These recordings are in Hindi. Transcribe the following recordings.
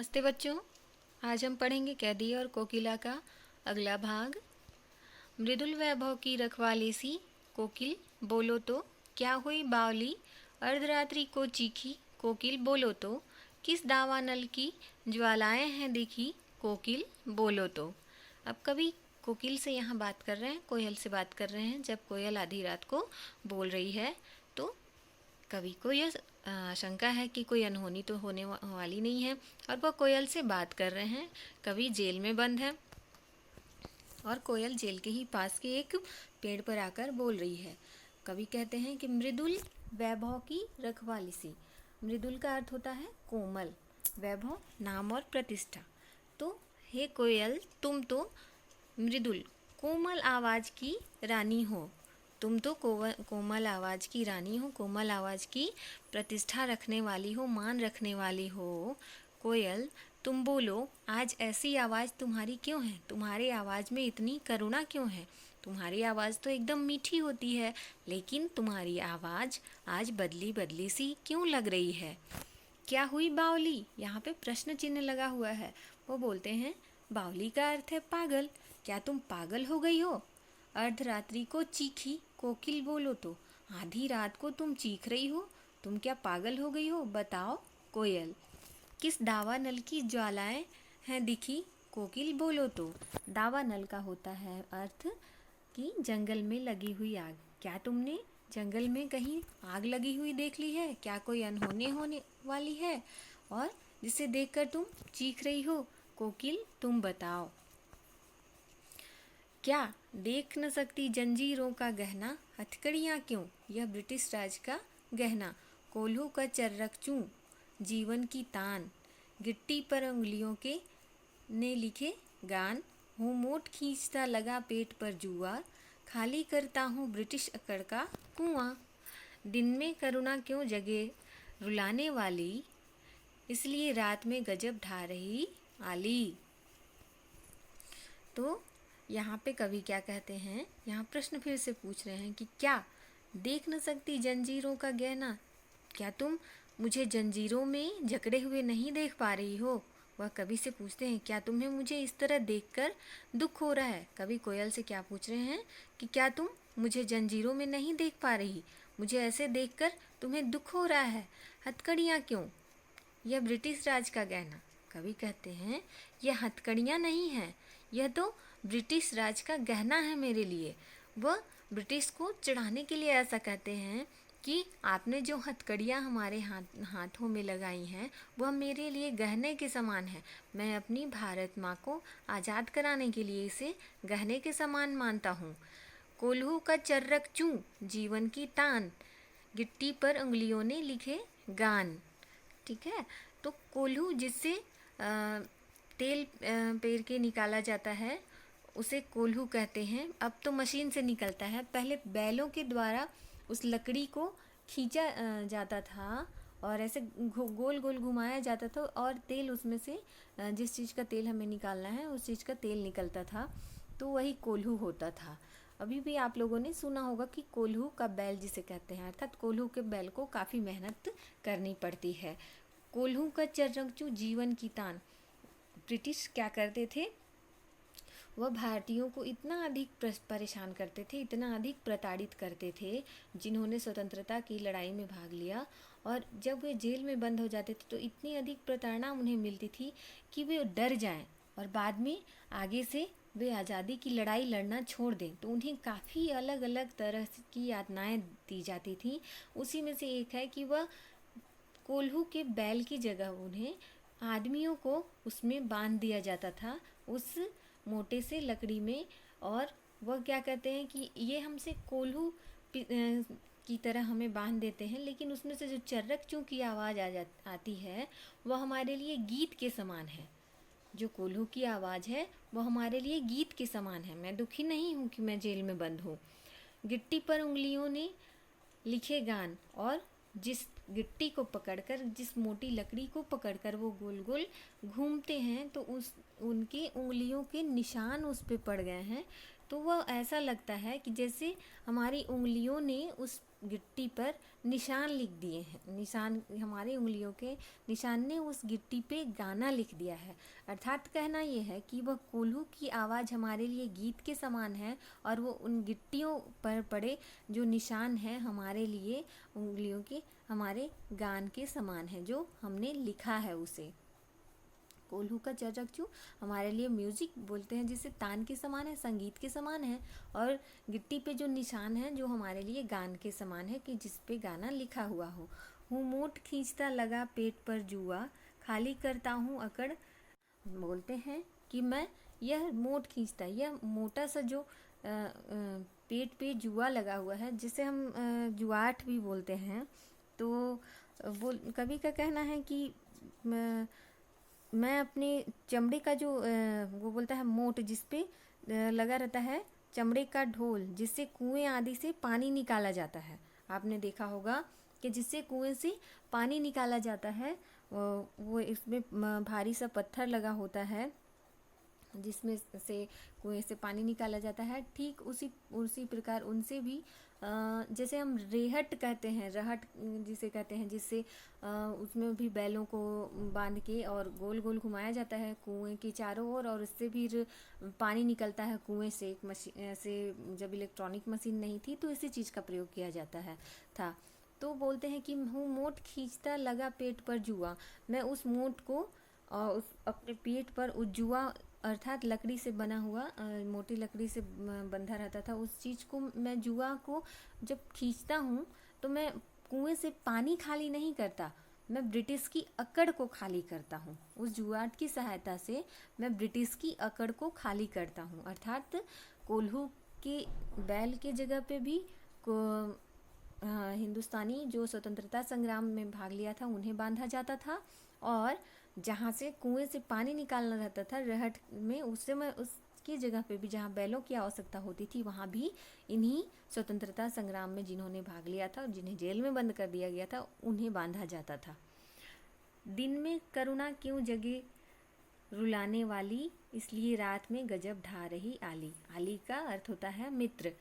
नमस्ते बच्चों। आज हम पढ़ेंगे कैदी और कोकिला का अगला भाग। मृदुल वैभव की रखवाली सी कोकिल बोलो तो, क्या हुई बावली अर्धरात्रि को चीखी कोकिल बोलो तो, किस दावानल की ज्वालाएं हैं दिखी कोकिल बोलो तो। अब कवि कोकिल से यहाँ बात कर रहे हैं, कोयल से बात कर रहे हैं। जब कोयल आधी रात को बोल रही है तो कवि को यह आशंका है कि कोई अनहोनी तो होने वाली नहीं है और वह कोयल से बात कर रहे हैं। कवि जेल में बंद है और कोयल जेल के ही पास के एक पेड़ पर आकर बोल रही है। कवि कहते हैं कि मृदुल वैभव की रखवाली सी। मृदुल का अर्थ होता है कोमल, वैभव नाम और प्रतिष्ठा। तो हे कोयल, तुम तो मृदुल कोमल आवाज़ की रानी हो, तुम तो कोमल आवाज़ की रानी हो, कोमल आवाज़ की प्रतिष्ठा रखने वाली हो, मान रखने वाली हो। कोयल तुम बोलो, आज ऐसी आवाज़ तुम्हारी क्यों है? तुम्हारी आवाज़ में इतनी करुणा क्यों है? तुम्हारी आवाज़ तो एकदम मीठी होती है, लेकिन तुम्हारी आवाज़ आज बदली बदली सी क्यों लग रही है? क्या हुई बावली? यहाँ पे प्रश्न चिन्ह लगा हुआ है। वो बोलते हैं बावली का अर्थ है पागल। क्या तुम पागल हो गई हो? अर्धरात्रि को चीखी कोकिल बोलो तो, आधी रात को तुम चीख रही हो, तुम क्या पागल हो गई हो? बताओ कोयल। किस दावा नल की ज्वालाएं हैं दिखी कोकिल बोलो तो। दावा नल का होता है अर्थ कि जंगल में लगी हुई आग। क्या तुमने जंगल में कहीं आग लगी हुई देख ली है? क्या कोई अनहोनी होने वाली है और जिसे देखकर तुम चीख रही हो? कोकिल तुम बताओ। क्या देख न सकती जंजीरों का गहना, हथकड़ियाँ क्यों यह ब्रिटिश राज का गहना, कोल्हू का चर्रक चूं जीवन की तान, गिट्टी पर उंगलियों के ने लिखे गान, हूँ मोट खींचता लगा पेट पर जुआ, खाली करता हूँ ब्रिटिश अकड़ का कुआं। दिन में करुणा क्यों जगे रुलाने वाली, इसलिए रात में गजब ढा रही आली। तो यहाँ पे कवि क्या कहते हैं, यहाँ प्रश्न फिर से पूछ रहे हैं कि क्या देख न सकती जंजीरों का गहना, क्या तुम मुझे जंजीरों में जकड़े हुए नहीं देख पा रही हो? वह कवि से पूछते हैं क्या तुम्हें मुझे इस तरह देखकर दुख हो रहा है? कवि कोयल से क्या पूछ रहे हैं कि क्या तुम मुझे जंजीरों में नहीं देख पा रही, मुझे ऐसे देखकर तुम्हें दुख हो रहा है? हथकड़ियाँ क्यों यह ब्रिटिश राज का गहना। कवि कहते हैं यह हथकड़ियाँ नहीं हैं, यह तो ब्रिटिश राज का गहना है मेरे लिए। वह ब्रिटिश को चढ़ाने के लिए ऐसा कहते हैं कि आपने जो हथकड़ियाँ हमारे हाथों में लगाई हैं वह मेरे लिए गहने के समान है। मैं अपनी भारत माँ को आज़ाद कराने के लिए इसे गहने के समान मानता हूँ। कोल्हू का चर्रक चूं जीवन की तान, गिट्टी पर उंगलियों ने लिखे गान। ठीक है, तो कोल्हू जिससे तेल पेर के निकाला जाता है उसे कोल्हू कहते हैं। अब तो मशीन से निकलता है, पहले बैलों के द्वारा उस लकड़ी को खींचा जाता था और ऐसे गोल गोल घुमाया जाता था और तेल उसमें से जिस चीज़ का तेल हमें निकालना है उस चीज़ का तेल निकलता था, तो वही कोल्हू होता था। अभी भी आप लोगों ने सुना होगा कि कोल्हू का बैल जिसे कहते हैं, अर्थात कोल्हू के बैल को काफ़ी मेहनत करनी पड़ती है। कोल्हू का चर्रंचू जीवन की तान। ब्रिटिश क्या करते थे, वह भारतीयों को इतना अधिक परेशान करते थे, इतना अधिक प्रताड़ित करते थे जिन्होंने स्वतंत्रता की लड़ाई में भाग लिया, और जब वे जेल में बंद हो जाते थे तो इतनी अधिक प्रताड़ना उन्हें मिलती थी कि वे डर जाएं और बाद में आगे से वे आज़ादी की लड़ाई लड़ना छोड़ दें। तो उन्हें काफ़ी अलग अलग तरह की यातनाएं दी जाती थी। उसी में से एक है कि वह कोल्हू के बैल की जगह उन्हें आदमियों को उसमें बांध दिया जाता था, उस मोटे से लकड़ी में। और वह क्या कहते हैं कि ये हमसे कोल्हू की तरह हमें बांध देते हैं, लेकिन उसमें से जो चर्रक चूं की आवाज़ आती है वह हमारे लिए गीत के समान है। जो कोल्हू की आवाज़ है वह हमारे लिए गीत के समान है। मैं दुखी नहीं हूँ कि मैं जेल में बंद हूँ। गिट्टी पर उंगलियों ने लिखे गान, और जिस गिट्टी को पकड़कर, जिस मोटी लकड़ी को पकड़कर वो गोल गोल घूमते हैं तो उनकी उंगलियों के निशान उस पे पड़ गए हैं। तो वह ऐसा लगता है कि जैसे हमारी उंगलियों ने उस गिट्टी पर निशान लिख दिए हैं। निशान, हमारे उंगलियों के निशान ने उस गिट्टी पे गाना लिख दिया है। अर्थात कहना ये है कि वह कोल्हू की आवाज़ हमारे लिए गीत के समान है और वो उन गिट्टियों पर पड़े जो निशान हैं हमारे लिए उंगलियों के, हमारे गान के समान है जो हमने लिखा है उसे। कोल्हू का चरकचू हमारे लिए म्यूजिक बोलते हैं जिसे तान के समान है, संगीत के समान है, और गिट्टी पे जो निशान है जो हमारे लिए गान के समान है कि जिस पे गाना लिखा हुआ हो। हूँ मोट खींचता लगा पेट पर जुआ, खाली करता हूँ अकड़। बोलते हैं कि मैं यह मोट खींचता, यह मोटा सा जो पेट पे जुआ लगा हुआ है जिसे हम जुआट भी बोलते हैं। तो वो कवि का कहना है कि मैं अपने चमड़े का जो वो बोलता है मोट, जिस पे लगा रहता है चमड़े का ढोल, जिससे कुएं आदि से पानी निकाला जाता है। आपने देखा होगा कि जिससे कुएं से पानी निकाला जाता है वो इसमें भारी सा पत्थर लगा होता है जिसमें से कुएं से पानी निकाला जाता है। ठीक उसी प्रकार उनसे भी जैसे हम रेहट कहते हैं, रहट जिसे कहते हैं, जिससे उसमें भी बैलों को बांध के और गोल गोल घुमाया जाता है कुएं के चारों ओर, और उससे भी पानी निकलता है कुएं से। एक मशीन से, जब इलेक्ट्रॉनिक मशीन नहीं थी तो इसी चीज़ का प्रयोग किया जाता है था। तो बोलते हैं कि हूँ मोट खींचता लगा पेट पर जुआ, मैं उस मोट को उस अपने पेट पर उस जुआ अर्थात लकड़ी से बना हुआ, मोटी लकड़ी से बंधा रहता था, उस चीज़ को मैं जुआ को जब खींचता हूँ तो मैं कुएं से पानी खाली नहीं करता, मैं ब्रिटिश की अकड़ को खाली करता हूँ। उस जुआट की सहायता से मैं ब्रिटिश की अकड़ को खाली करता हूँ। अर्थात कोल्हू के बैल के जगह पे भी हिंदुस्तानी जो स्वतंत्रता संग्राम में भाग लिया था उन्हें बांधा जाता था, और जहाँ से कुएं से पानी निकालना रहता था रहट में, उससे मैं उसकी जगह पे भी जहाँ बैलों की आवश्यकता होती थी वहाँ भी इन्हीं स्वतंत्रता संग्राम में जिन्होंने भाग लिया था और जिन्हें जेल में बंद कर दिया गया था उन्हें बांधा जाता था। दिन में करुणा क्यों जगे रुलाने वाली, इसलिए रात में गजब ढा रही आली। आली का अर्थ होता है मित्र।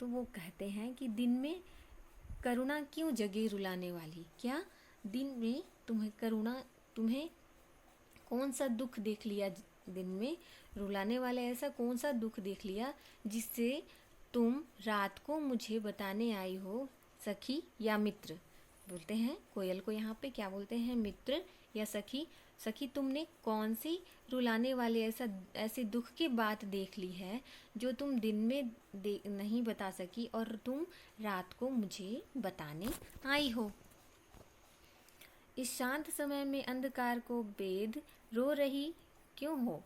तो वो कहते हैं कि दिन में करुणा क्यों जगे रुलाने वाली, क्या दिन में तुम्हें कौन सा दुख देख लिया, दिन में रुलाने वाले ऐसा कौन सा दुख देख लिया जिससे तुम रात को मुझे बताने आई हो, सखी या मित्र। बोलते हैं कोयल को यहाँ पे क्या बोलते हैं, मित्र या सखी। सखी तुमने कौन सी रुलाने वाले ऐसे दुख की बात देख ली है जो तुम दिन में नहीं बता सकी और तुम रात को मुझे बताने आई हो। इस शांत समय में अंधकार को बेद रो रही क्यों हो,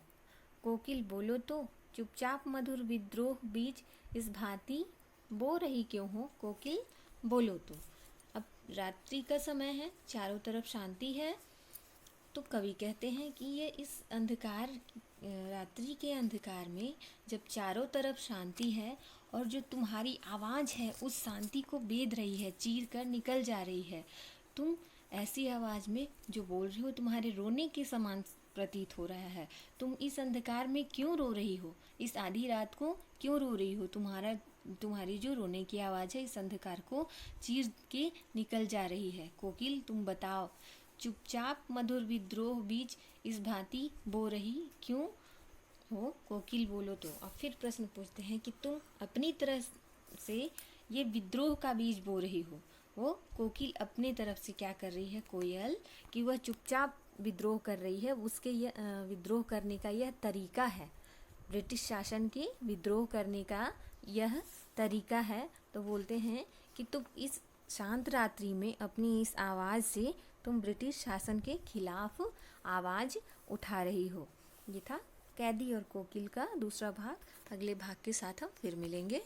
कोकिल बोलो तो चुपचाप मधुर विद्रोह बीज इस भांति बो रही क्यों हो, कोकिल बोलो तो। अब रात्रि का समय है, चारों तरफ शांति है, तो कवि कहते हैं कि ये इस अंधकार, रात्रि के अंधकार में जब चारों तरफ शांति है और जो तुम्हारी आवाज़ है उस शांति को बेध रही है, चीर कर निकल जा रही है, तुम ऐसी आवाज़ में जो बोल रही हो तुम्हारे रोने के समान प्रतीत हो रहा है। तुम इस अंधकार में क्यों रो रही हो, इस आधी रात को क्यों रो रही हो, तुम्हारी जो रोने की आवाज़ है इस अंधकार को चीर के निकल जा रही है। कोकिल तुम बताओ, चुपचाप मधुर विद्रोह बीज इस भांति बो रही क्यों हो, कोकिल बोलो तो। अब फिर प्रश्न पूछते हैं कि तुम अपनी तरह से ये विद्रोह का बीज बो रही हो। वो कोकिल अपने तरफ से क्या कर रही है, कोयल, कि वह चुपचाप विद्रोह कर रही है। उसके यह विद्रोह करने का यह तरीका है, ब्रिटिश शासन के विद्रोह करने का यह तरीका है। तो बोलते हैं कि तुम इस शांत रात्रि में अपनी इस आवाज़ से तुम ब्रिटिश शासन के खिलाफ आवाज़ उठा रही हो। ये था कैदी और कोकिल का दूसरा भाग। अगले भाग के साथ हम फिर मिलेंगे।